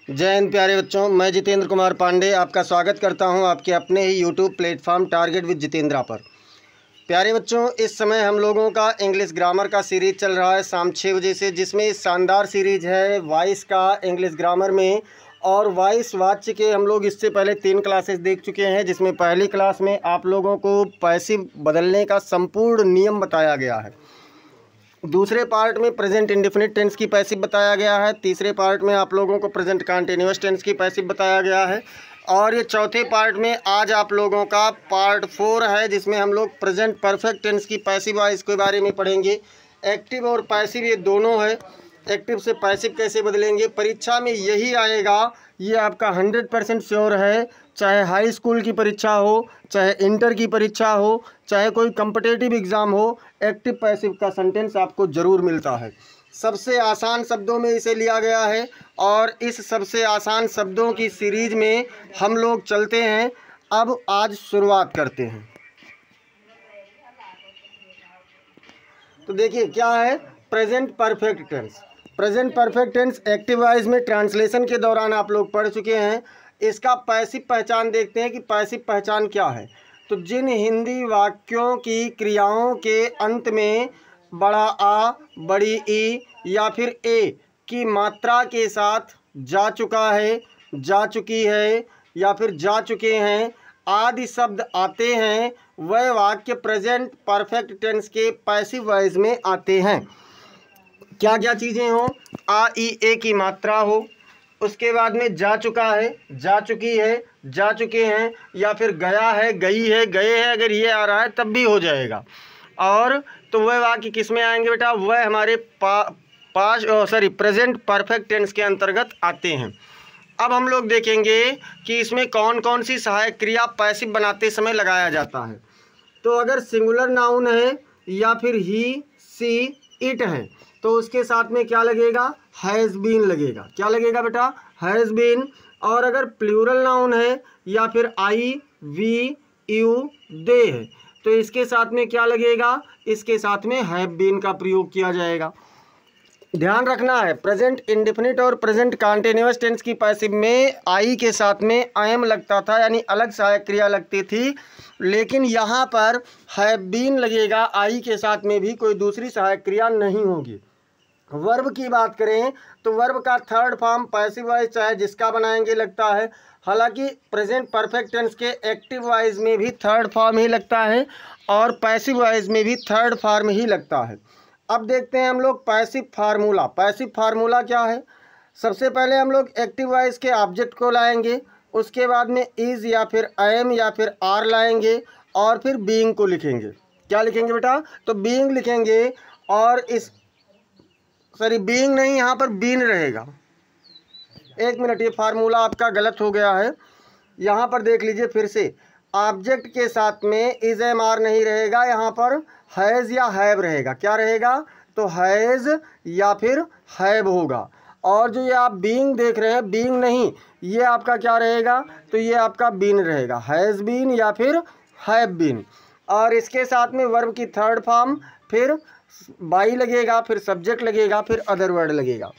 जय हिंद प्यारे बच्चों, मैं जितेंद्र कुमार पांडे आपका स्वागत करता हूं आपके अपने ही YouTube platform target with Jitendra पर। प्यारे बच्चों, इस समय हम लोगों का इंग्लिश ग्रामर का सीरीज़ चल रहा है शाम 6 बजे से, जिसमें शानदार सीरीज़ है वॉइस का इंग्लिश ग्रामर में। और वॉइस वाच्य के हम लोग इससे पहले 3 क्लासेस देख चुके हैं, जिसमें पहली क्लास में आप लोगों को पैसिव बदलने का संपूर्ण नियम बताया गया है। दूसरे पार्ट में प्रेजेंट इंडेफिनिट टेंस की पैसिव बताया गया है। तीसरे पार्ट में आप लोगों को प्रेजेंट कंटीन्यूअस टेंस की पैसिव बताया गया है। और ये चौथे पार्ट में आज आप लोगों का पार्ट 4 है, जिसमें हम लोग प्रेजेंट परफेक्ट टेंस की पैसिव वॉइस के बारे में पढ़ेंगे। एक्टिव और पैसिव ये दोनों है। एक्टिव से पैसिव कैसे बदलेंगे, परीक्षा में यही आएगा, ये आपका 100% श्योर है। चाहे हाई स्कूल की परीक्षा हो, चाहे इंटर की परीक्षा हो, चाहे कोई कॉम्पिटिटिव एग्ज़ाम हो, एक्टिव पैसिव का सेंटेंस आपको ज़रूर मिलता है। सबसे आसान शब्दों में इसे लिया गया है और इस सबसे आसान शब्दों की सीरीज में हम लोग चलते हैं। अब आज शुरुआत करते हैं। तो देखिए क्या है present perfect tense. Present perfect tense active voice में ट्रांसलेशन के दौरान आप लोग पढ़ चुके हैं। इसका पैसिव पहचान देखते हैं कि पैसिव पहचान क्या है। तो जिन हिंदी वाक्यों की क्रियाओं के अंत में बड़ा आ, बड़ी ई या फिर ए की मात्रा के साथ जा चुका है, जा चुकी है या फिर जा चुके हैं आदि शब्द आते हैं, वह वाक्य प्रेजेंट परफेक्ट टेंस के पैसिव वॉइस में आते हैं। क्या क्या चीज़ें हो, आ ई ए की मात्रा हो, उसके बाद में जा चुका है, जा चुकी है, जा चुके हैं, या फिर गया है, गई है, गए हैं, अगर ये आ रहा है तब भी हो जाएगा। और तो वह वाक्य किस में आएंगे बेटा, वह हमारे प्रेजेंट परफेक्ट टेंस के अंतर्गत आते हैं। अब हम लोग देखेंगे कि इसमें कौन कौन सी सहायक क्रिया पैसिव बनाते समय लगाया जाता है। तो अगर सिंगुलर नाउन है या फिर ही, सी, इट है तो उसके साथ में क्या लगेगा, हैज़ बीन लगेगा। क्या लगेगा बेटा, हैज़ बीन। और अगर प्लूरल नाउन है या फिर आई, वी, यू, दे है तो इसके साथ में क्या लगेगा, इसके साथ में हैव बीन का प्रयोग किया जाएगा। ध्यान रखना है, प्रेजेंट इंडेफिनिट और प्रेजेंट कंटीन्यूअस टेंस की पैसिव में आई के साथ में आई एम लगता था, यानी अलग सहायक क्रिया लगती थी। लेकिन यहाँ पर हैव बीन लगेगा, आई के साथ में भी कोई दूसरी सहायक क्रिया नहीं होगी। वर्ब की बात करें तो वर्ब का थर्ड फॉर्म पैसिव वॉइस चाहे जिसका बनाएंगे लगता है। हालांकि प्रेजेंट परफेक्ट टेंस के एक्टिव वॉइस में भी थर्ड फॉर्म ही लगता है और पैसिव वॉइस में भी थर्ड फॉर्म ही लगता है। अब देखते हैं हम लोग पैसिव फार्मूला। पैसिव फार्मूला क्या है, सबसे पहले हम लोग एक्टिव वॉइस के ऑब्जेक्ट को लाएंगे, उसके बाद में इज़ या फिर एम या फिर आर लाएंगे और फिर बीइंग को लिखेंगे। क्या लिखेंगे बेटा, तो बीइंग लिखेंगे। और इस बीइंग नहीं, यहाँ पर बीन रहेगा। एक मिनट, ये फार्मूला आपका गलत हो गया है। यहाँ पर देख लीजिए फिर से, ऑब्जेक्ट के साथ में इज एम आर नहीं रहेगा, यहाँ पर हैज़ या हैव रहेगा। क्या रहेगा, तो हैज़ या फिर हैव होगा। और जो ये आप बीइंग देख रहे हैं, बीइंग नहीं, ये आपका क्या रहेगा, तो ये आपका बीन रहेगा, हैज़ बीन या फिर हैव बीन। और इसके साथ में वर्ब की थर्ड फॉर्म, फिर बाई लगेगा, फिर सब्जेक्ट लगेगा, फिर अदर वर्ड लगेगा।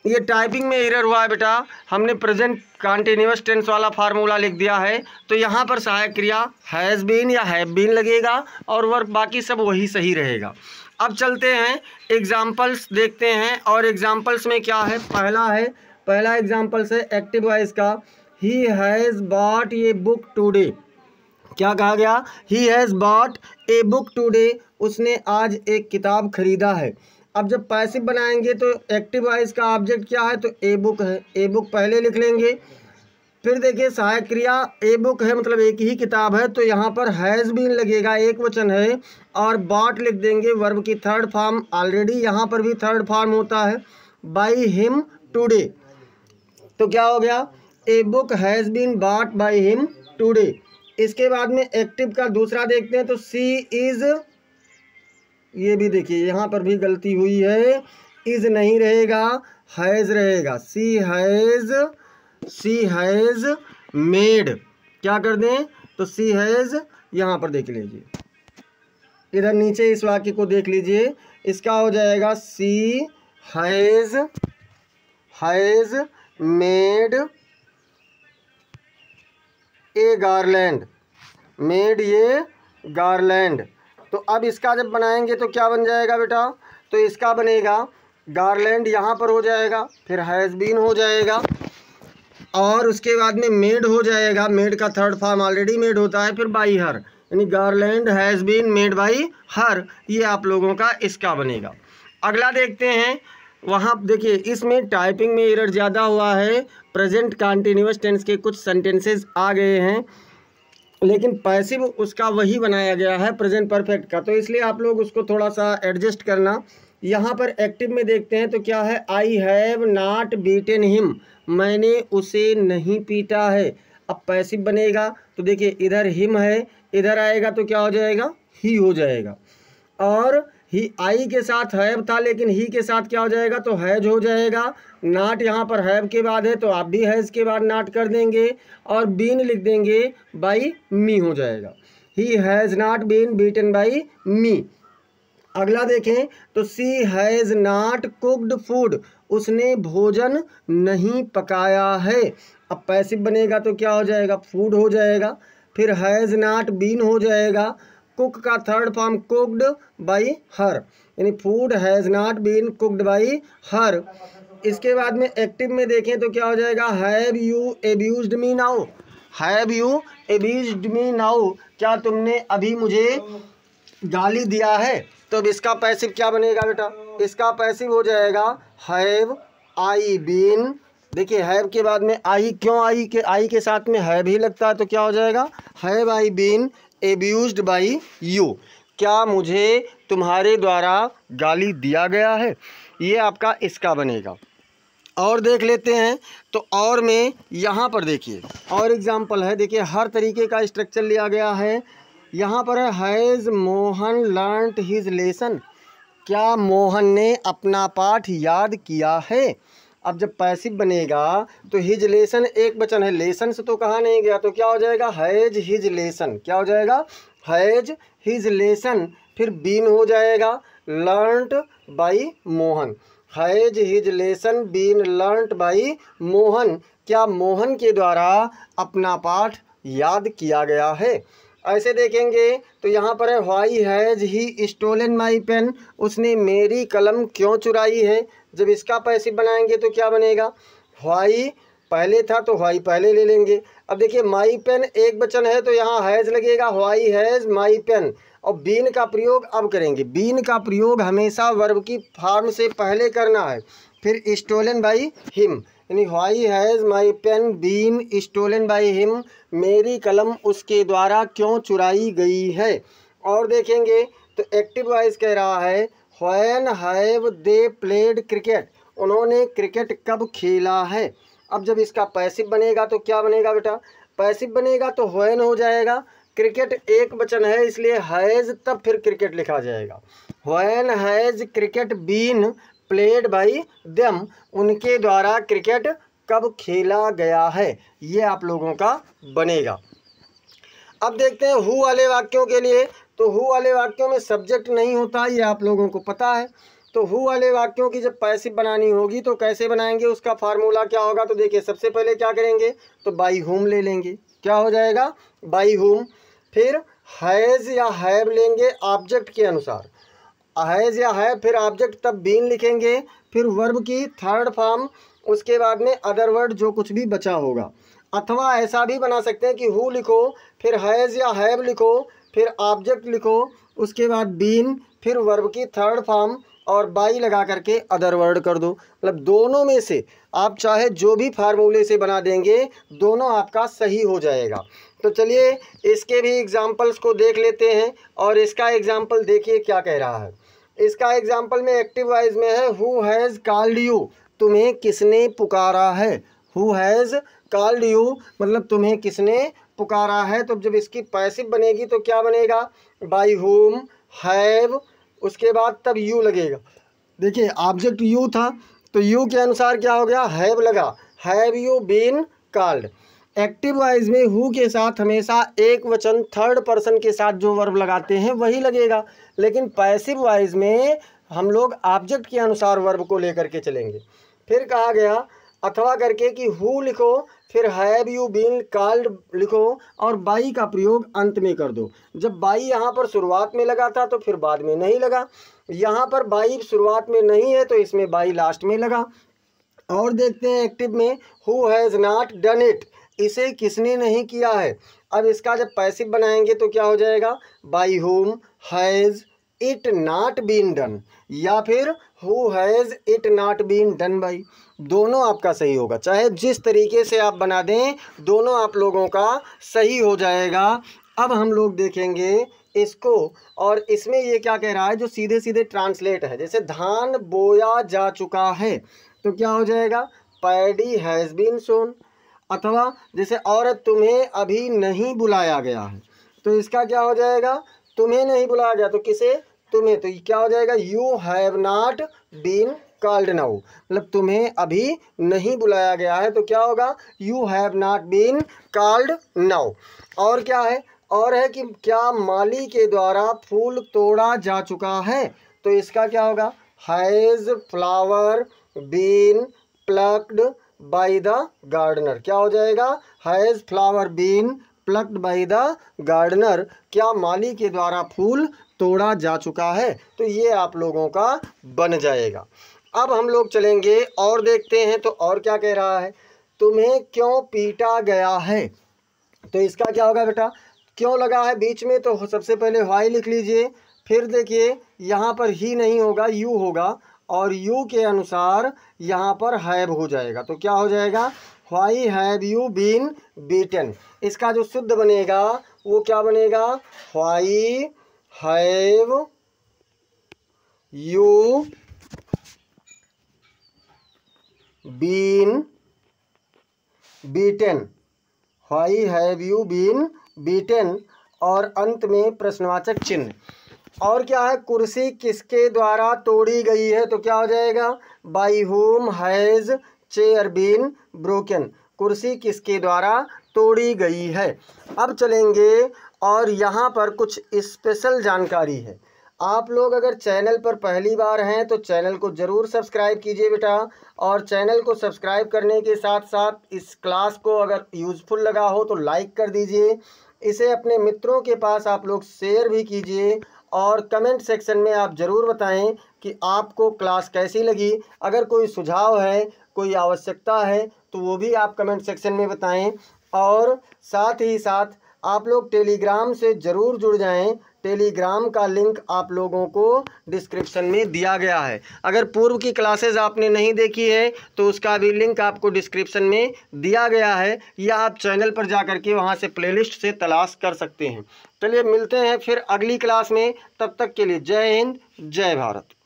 ये टाइपिंग में एरर हुआ है बेटा, हमने प्रेजेंट कंटीन्यूअस टेंस वाला फार्मूला लिख दिया है। तो यहाँ पर सहायक क्रिया हैज़ बीन या हैव बीन लगेगा और वर्ब बाकी सब वही सही रहेगा। अब चलते हैं एग्जाम्पल्स देखते हैं। और एग्जाम्पल्स में क्या है, पहला एग्जाम्पल्स है एक्टिव वॉइस का, he has bot a book today. क्या कहा गया, he has bot a book today, उसने आज एक किताब खरीदा है। अब जब पैसिव बनाएंगे तो एक्टिव वॉइस का ऑब्जेक्ट क्या है, तो ए बुक है, ए बुक पहले लिख लेंगे। फिर देखिए सहायक क्रिया ए बुक है, मतलब एक ही किताब है, तो यहाँ पर हैज़ बीन लगेगा, एक वचन है, और बॉट लिख देंगे, वर्ब की थर्ड फॉर्म ऑलरेडी यहाँ पर भी थर्ड फॉर्म होता है, बाई हिम टुडे। तो क्या हो गया, a book has been bought by him today. इसके बाद में एक्टिव का दूसरा देखते हैं, तो सी इज़, ये भी देखिए यहाँ पर भी गलती हुई है, इज़ नहीं रहेगा, हैज़ रहेगा, सी हैज़ मेड। क्या कर दें, तो सी हैज़, यहाँ पर देख लीजिए, इधर नीचे इस वाक्य को देख लीजिए, इसका हो जाएगा she has made a garland, made ये गारलैंड। तो अब इसका जब बनाएंगे तो क्या बन जाएगा बेटा, तो इसका बनेगा गारलैंड यहाँ पर हो जाएगा, फिर हैज़ बीन हो जाएगा, और उसके बाद में मेड हो जाएगा। मेड का थर्ड फॉर्म ऑलरेडी मेड होता है, फिर बाई हर, यानी garland has been made by her. ये आप लोगों का इसका बनेगा। अगला देखते हैं, वहाँ देखिए इसमें टाइपिंग में एरर ज़्यादा हुआ है। प्रेजेंट कंटिन्यूअस टेंस के कुछ सेंटेंसेस आ गए हैं, लेकिन पैसिव उसका वही बनाया गया है प्रेजेंट परफेक्ट का, तो इसलिए आप लोग उसको थोड़ा सा एडजस्ट करना। यहाँ पर एक्टिव में देखते हैं तो क्या है, I have not beaten him, मैंने उसे नहीं पीटा है। अब पैसिव बनेगा तो देखिए इधर हिम है, इधर आएगा तो क्या हो जाएगा, ही हो जाएगा। और ही आई के साथ हैव था, लेकिन ही के साथ क्या हो जाएगा, तो हैज हो जाएगा। नॉट यहाँ पर हैव के बाद है तो आप भी हैज़ के बाद नॉट कर देंगे, और बीन लिख देंगे बाई मी हो जाएगा। He has not been beaten by me. अगला देखें तो she has not cooked food, उसने भोजन नहीं पकाया है। अब पैसिव बनेगा तो क्या हो जाएगा, फूड हो जाएगा, फिर हैज़ नॉट बीन हो जाएगा, कुक का third form cooked by her, यानी food has not been cooked by her. इसके बाद में एक्टिव में देखें तो क्या हो जाएगा, have you abused me now, have you abused me now, क्या तुमने अभी मुझे गाली दिया है। तो अब इसका पैसिव क्या बनेगा बेटा, इसका पैसिव हो जाएगा हैव आई बीन। देखिए हैव के बाद में आई क्यों, आई के साथ में हैव ही लगता है, तो क्या हो जाएगा, have I been abused by you, क्या मुझे तुम्हारे द्वारा गाली दिया गया है। ये आपका इसका बनेगा। और देख लेते हैं तो और में यहाँ पर देखिए और एग्जाम्पल है, देखिए हर तरीके का स्ट्रक्चर लिया गया है। यहाँ पर है has Mohan learned his lesson, क्या मोहन ने अपना पाठ याद किया है। अब जब पैसिव बनेगा तो हिज लेसन एक वचन है, लेसन से तो कहा नहीं गया, तो क्या हो जाएगा, हैज हिज लेसन, क्या हो जाएगा, हैज हिज लेसन, फिर बीन हो जाएगा learned by Mohan, has his lesson been learned by Mohan, क्या मोहन के द्वारा अपना पाठ याद किया गया है। ऐसे देखेंगे तो यहाँ पर है why has he stolen my pen, उसने मेरी कलम क्यों चुराई है। जब इसका पैसिव बनाएंगे तो क्या बनेगा, व्हाई पहले था तो व्हाई पहले ले लेंगे। अब देखिए माई पेन एक वचन है तो यहाँ हैज़ लगेगा, व्हाई हैज़ माई पेन। और बीन का प्रयोग अब करेंगे, बीन का प्रयोग हमेशा वर्ब की फॉर्म से पहले करना है। फिर स्टोलन बाई हिम, यानी why has my pen been stolen by him, मेरी कलम उसके द्वारा क्यों चुराई गई है। और देखेंगे तो एक्टिव वॉइस कह रहा है when have they played cricket, उन्होंने क्रिकेट कब खेला है। अब जब इसका पैसिव बनेगा तो क्या बनेगा बेटा, पैसिव बनेगा तो व्हेन हो जाएगा, क्रिकेट एक वचन है इसलिए हैज़ तब फिर क्रिकेट लिखा जाएगा। When has cricket been played by them, उनके द्वारा क्रिकेट कब खेला गया है। ये आप लोगों का बनेगा। अब देखते हैं हु वाले वाक्यों के लिए, तो हु वाले वाक्यों में सब्जेक्ट नहीं होता, ये आप लोगों को पता है। तो हु वाले वाक्यों की जब पैसिव बनानी होगी तो कैसे बनाएंगे, उसका फार्मूला क्या होगा, तो देखिए सबसे पहले क्या करेंगे, तो बाई हुम ले लेंगे, क्या हो जाएगा, बाई हुम। फिर हैज़ या हैव लेंगे ऑब्जेक्ट के अनुसार, हैज़ या हैव, फिर ऑब्जेक्ट तब बीन लिखेंगे, फिर वर्ब की थर्ड फॉर्म, उसके बाद में अदर वर्ड जो कुछ भी बचा होगा। अथवा ऐसा भी बना सकते हैं कि हु लिखो, फिर हैज़ या हैव लिखो, फिर ऑब्जेक्ट लिखो, उसके बाद बीन, फिर वर्ब की थर्ड फॉर्म और बाई लगा करके अदर वर्ड कर दो। मतलब दोनों में से आप चाहे जो भी फार्मूले से बना देंगे दोनों आपका सही हो जाएगा। तो चलिए इसके भी एग्जाम्पल्स को देख लेते हैं। और इसका एग्जाम्पल देखिए क्या कह रहा है। इसका एग्जाम्पल में एक्टिव वाइज में है हु हैज़ कॉल्ड यू, तुम्हें किसने पुकारा है। हु हैज़ कॉल्ड यू मतलब तुम्हें किसने पुकारा है। तो जब इसकी पैसिव बनेगी तो क्या बनेगा, बाई हुम, हैव, उसके बाद तब यू लगेगा। देखिए ऑब्जेक्ट यू था तो यू के अनुसार क्या हो गया, हैव लगा, have you been called. Active voice में हु के साथ हमेशा एक वचन थर्ड पर्सन के साथ जो वर्ब लगाते हैं वही लगेगा, लेकिन पैसिव वाइज में हम लोग ऑब्जेक्ट के अनुसार वर्ब को लेकर के चलेंगे। फिर कहा गया अथवा करके कि हु लिखो, फिर हैव यू बीन कॉल्ड लिखो और बाई का प्रयोग अंत में कर दो। जब बाई यहाँ पर शुरुआत में लगा था तो फिर बाद में नहीं लगा, यहाँ पर बाई शुरुआत में नहीं है तो इसमें बाई लास्ट में लगा। और देखते हैं एक्टिव में, who has not done it, इसे किसने नहीं किया है। अब इसका जब पैसिव बनाएंगे तो क्या हो जाएगा, by whom has it not been done, या फिर who has it not been done by. दोनों आपका सही होगा, चाहे जिस तरीके से आप बना दें दोनों आप लोगों का सही हो जाएगा। अब हम लोग देखेंगे इसको, और इसमें ये क्या कह रहा है, जो सीधे सीधे ट्रांसलेट है, जैसे धान बोया जा चुका है तो क्या हो जाएगा, पैडी हैज़ बीन सोन। अथवा जैसे औरत तुम्हें अभी नहीं बुलाया गया है तो इसका क्या हो जाएगा, तुम्हें नहीं बुलाया गया तो किसे, तुम्हें, तो क्या हो जाएगा, you have not been called now, मतलब तुम्हें अभी नहीं बुलाया गया है तो क्या होगा, you have not been called now. और क्या है, और है कि क्या माली के द्वारा फूल तोड़ा जा चुका है तो इसका क्या होगा, has flower been plucked by the gardener. क्या हो जाएगा, has flower been plucked by the gardener, क्या माली के द्वारा फूल तोड़ा जा चुका है। तो ये आप लोगों का बन जाएगा। अब हम लोग चलेंगे और देखते हैं तो और क्या कह रहा है, तुम्हें क्यों पीटा गया है तो इसका क्या होगा बेटा, क्यों लगा है बीच में तो सबसे पहले व्हाई लिख लीजिए, फिर देखिए यहाँ पर ही नहीं होगा यू होगा, और यू के अनुसार यहाँ पर हैव हो जाएगा तो क्या हो जाएगा, why have you been beaten. इसका जो शुद्ध बनेगा वो क्या बनेगा, why have you been beaten, why have you been beaten, और अंत में प्रश्नवाचक चिन्ह। और क्या है, कुर्सी किसके द्वारा तोड़ी गई है तो क्या हो जाएगा, by whom has chair been broken, कुर्सी किसके द्वारा तोड़ी गई है। अब चलेंगे और यहाँ पर कुछ स्पेशल जानकारी है। आप लोग अगर चैनल पर पहली बार हैं तो चैनल को ज़रूर सब्सक्राइब कीजिए बेटा, और चैनल को सब्सक्राइब करने के साथ साथ इस क्लास को अगर यूज़फुल लगा हो तो लाइक कर दीजिए, इसे अपने मित्रों के पास आप लोग शेयर भी कीजिए, और कमेंट सेक्शन में आप ज़रूर बताएं कि आपको क्लास कैसी लगी। अगर कोई सुझाव है, कोई आवश्यकता है तो वो भी आप कमेंट सेक्शन में बताएं, और साथ ही साथ आप लोग टेलीग्राम से ज़रूर जुड़ जाएं। टेलीग्राम का लिंक आप लोगों को डिस्क्रिप्शन में दिया गया है। अगर पूर्व की क्लासेस आपने नहीं देखी है तो उसका भी लिंक आपको डिस्क्रिप्शन में दिया गया है, या आप चैनल पर जा कर के वहाँ से प्लेलिस्ट से तलाश कर सकते हैं। चलिए मिलते हैं फिर अगली क्लास में, तब तक के लिए जय हिंद जय भारत।